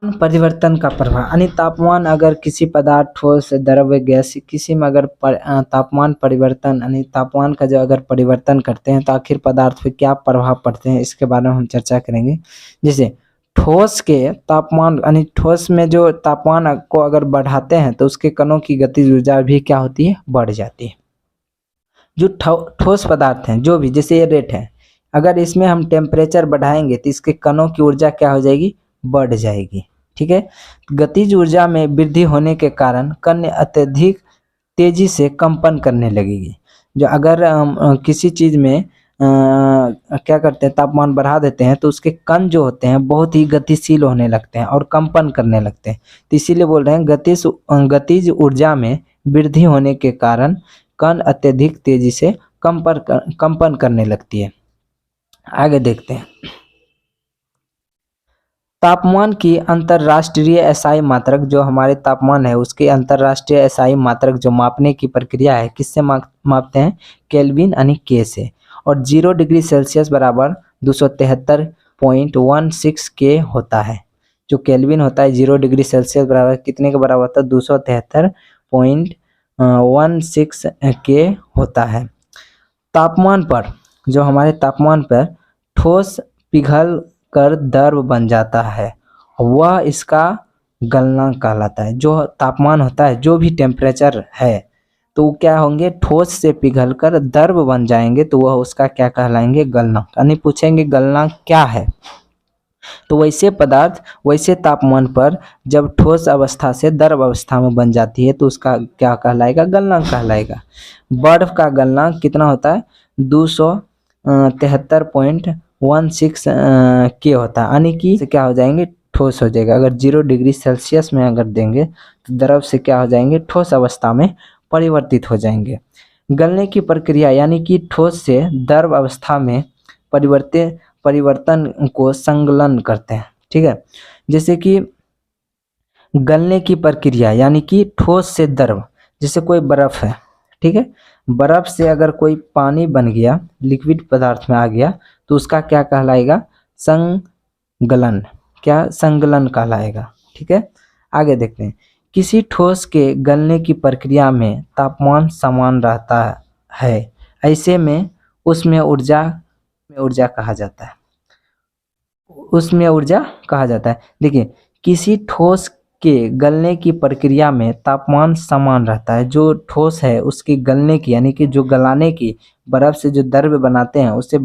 परिवर्तन का प्रभाव यानी तापमान अगर किसी पदार्थ, ठोस, द्रव्य, गैस किसी में अगर तापमान परिवर्तन यानी तापमान का जो अगर परिवर्तन करते हैं तो आखिर पदार्थ पे क्या प्रभाव पड़ते हैं, इसके बारे में हम चर्चा करेंगे। जैसे ठोस के तापमान यानी ठोस में जो तापमान को अगर बढ़ाते हैं तो उसके कणों की गतिज ऊर्जा भी क्या होती है, बढ़ जाती है। जो ठोस पदार्थ हैं जो भी, जैसे ये रेट है, अगर इसमें हम टेम्परेचर बढ़ाएंगे तो इसके कणों की ऊर्जा क्या हो जाएगी, बढ़ जाएगी। ठीक है, गतिज ऊर्जा में वृद्धि होने के कारण कण अत्यधिक तेजी से कंपन करने लगेगी। जो अगर हम किसी चीज में क्या करते हैं, तापमान बढ़ा देते हैं तो उसके कण जो होते हैं बहुत ही गतिशील होने लगते हैं और कंपन करने लगते हैं। तो इसीलिए बोल रहे हैं गतिज ऊर्जा में वृद्धि होने के कारण कण अत्यधिक तेजी से कंपन करने लगती है। आगे देखते हैं, तापमान की अंतरराष्ट्रीय एसआई मात्रक, जो हमारे तापमान है उसके अंतरराष्ट्रीय एसआई मात्रक जो मापने की प्रक्रिया है, किससे मापते हैं, केल्विन यानी के से। और 0 डिग्री सेल्सियस बराबर 273.16 के होता है। जो केल्विन होता है 0 डिग्री सेल्सियस बराबर कितने के बराबर होता है, 273.16 के होता है। तापमान पर, जो हमारे तापमान पर ठोस पिघल कर द्रव बन जाता है, वह इसका गलनांक कहलाता है। जो तापमान होता है, जो भी टेम्परेचर है, तो वो क्या होंगे, ठोस से पिघल कर द्रव बन जाएंगे तो वह उसका क्या कहलाएंगे, गलनांक। यानी पूछेंगे गलनांक क्या है, तो वैसे पदार्थ वैसे तापमान पर जब ठोस अवस्था से द्रव अवस्था में बन जाती है तो उसका क्या कहलाएगा, गलनांक कहलाएगा। बर्फ का गलनांक कितना होता है, 273.16 के होता है। यानी कि क्या हो जाएंगे, ठोस हो जाएगा। अगर 0 डिग्री सेल्सियस में अगर देंगे तो द्रव से क्या हो जाएंगे, ठोस अवस्था में परिवर्तित हो जाएंगे। गलने की प्रक्रिया यानी कि ठोस से द्रव अवस्था में परिवर्तन को संगलन करते हैं। ठीक है, जैसे कि गलने की प्रक्रिया यानी कि ठोस से द्रव, जैसे कोई बर्फ है, ठीक है, बर्फ से अगर कोई पानी बन गया, लिक्विड पदार्थ में आ गया, तो उसका क्या कहलाएगा, संगलन। क्या, संगलन कहलाएगा। ठीक है, आगे देखते हैं, किसी ठोस के गलने की प्रक्रिया में तापमान समान रहता है, ऐसे में उसमें ऊर्जा कहा जाता है, उसमें ऊर्जा कहा जाता है। देखिए, किसी ठोस के गलने की प्रक्रिया में तापमान समान रहता है। जो ठोस है उसकी गलने की यानी कि जो गलाने की, बर्फ से जो द्रव्य बनाते हैं उसे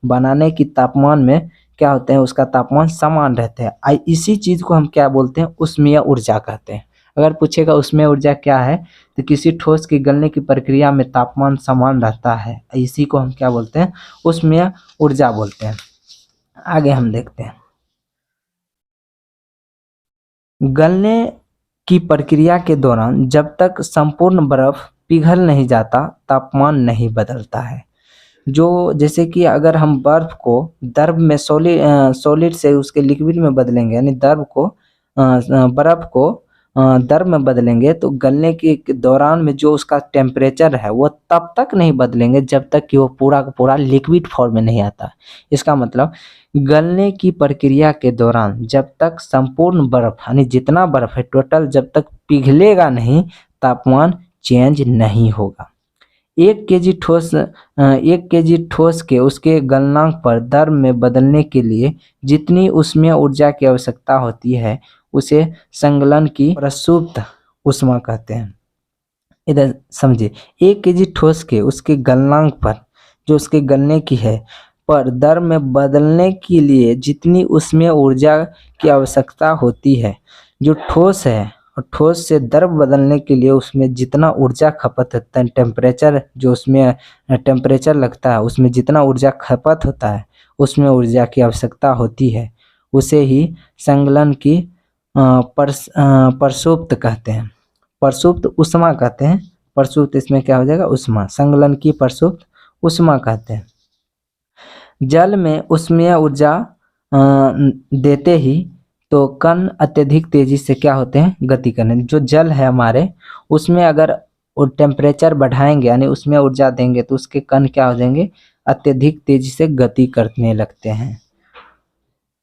बनाने की तापमान में क्या होते हैं, उसका तापमान समान रहते हैं। इसी चीज को हम क्या बोलते हैं, ऊष्मीय ऊर्जा कहते हैं। अगर पूछेगा ऊष्मीय ऊर्जा क्या है, तो किसी ठोस की गलने की प्रक्रिया में तापमान समान रहता है, इसी को हम क्या बोलते हैं, ऊष्मीय ऊर्जा बोलते हैं। आगे हम देखते हैं, गलने की प्रक्रिया के दौरान जब तक संपूर्ण बर्फ पिघल नहीं जाता तापमान नहीं बदलता है। जो जैसे कि अगर हम बर्फ को द्रव में सॉलिड से उसके लिक्विड में बदलेंगे, यानी बर्फ को द्रव में बदलेंगे, तो गलने के दौरान में जो उसका टेम्परेचर है वो तब तक नहीं बदलेंगे जब तक कि वो पूरा का पूरा लिक्विड फॉर्म में नहीं आता। इसका मतलब गलने की प्रक्रिया के दौरान जब तक संपूर्ण बर्फ यानी जितना बर्फ है टोटल जब तक पिघलेगा नहीं, तापमान चेंज नहीं होगा। 1 केजी ठोस के उसके गलनांक पर द्रव में बदलने के लिए जितनी ऊष्मीय ऊर्जा की आवश्यकता होती है उसे संगलन की प्रसुप्त ऊष्मा कहते हैं। इधर समझिए, 1 केजी ठोस के उसके गलनांक पर, जो उसके गलने की है, पर द्रव में बदलने के लिए जितनी ऊष्मीय ऊर्जा की आवश्यकता होती है, जो ठोस है और ठोस से द्रव बदलने के लिए उसमें जितना ऊर्जा खपत होता है, टेम्परेचर जो उसमें टेम्परेचर लगता है उसमें जितना ऊर्जा खपत होता है, उसमें ऊर्जा की आवश्यकता होती है, उसे ही संगलन की प्रसुप्त कहते हैं, प्रसुप्त ऊष्मा कहते हैं। प्रसुप्त इसमें क्या हो जाएगा, ऊष्मा, संगलन की प्रसुप्त ऊष्मा कहते हैं। जल में ऊष्मीय ऊर्जा देते ही तो कण अत्यधिक तेजी से क्या होते हैं, गति करने। जो जल है हमारे, उसमें अगर टेम्परेचर बढ़ाएंगे यानी उसमें ऊर्जा देंगे तो उसके कण क्या हो जाएंगे, अत्यधिक तेजी से गति करने लगते हैं।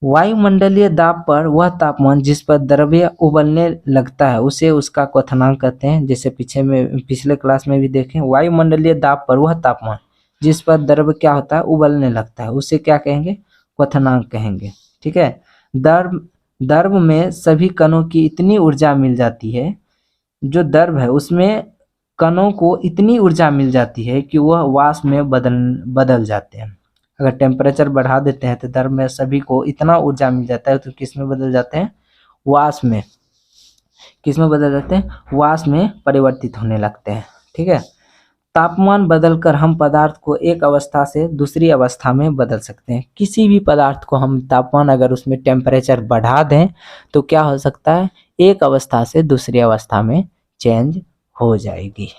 वायुमंडलीय दाब पर वह तापमान जिस पर द्रव्य उबलने लगता है उसे उसका क्वथनांक कहते हैं। जैसे पिछले क्लास में भी देखें, वायुमंडलीय दाब पर वह तापमान जिस पर द्रव्य क्या होता है, उबलने लगता है, उसे क्या कहेंगे, क्वथनांक कहेंगे। ठीक है। द्रव में सभी कणों की इतनी ऊर्जा मिल जाती है, जो द्रव है उसमें कणों को इतनी ऊर्जा मिल जाती है कि वह वाष्प में बदल जाते हैं। अगर टेम्परेचर बढ़ा देते हैं तो द्रव में सभी को इतना ऊर्जा मिल जाता है तो किस में बदल जाते हैं, वाष्प में। किस में बदल जाते हैं, वाष्प में परिवर्तित होने लगते हैं। ठीक है। तापमान बदलकर हम पदार्थ को एक अवस्था से दूसरी अवस्था में बदल सकते हैं। किसी भी पदार्थ को हम तापमान अगर उसमें टेम्परेचर बढ़ा दें तो क्या हो सकता है, एक अवस्था से दूसरी अवस्था में चेंज हो जाएगी।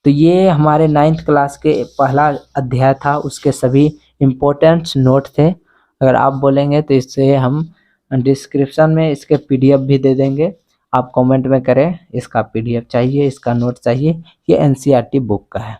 तो ये हमारे 9th क्लास के पहला अध्याय था, उसके सभी इम्पोर्टेंट नोट थे। अगर आप बोलेंगे तो इससे हम डिस्क्रिप्शन में इसके PDF भी दे देंगे, आप कमेंट में करें इसका PDF चाहिए, इसका नोट चाहिए। ये NCERT बुक का है।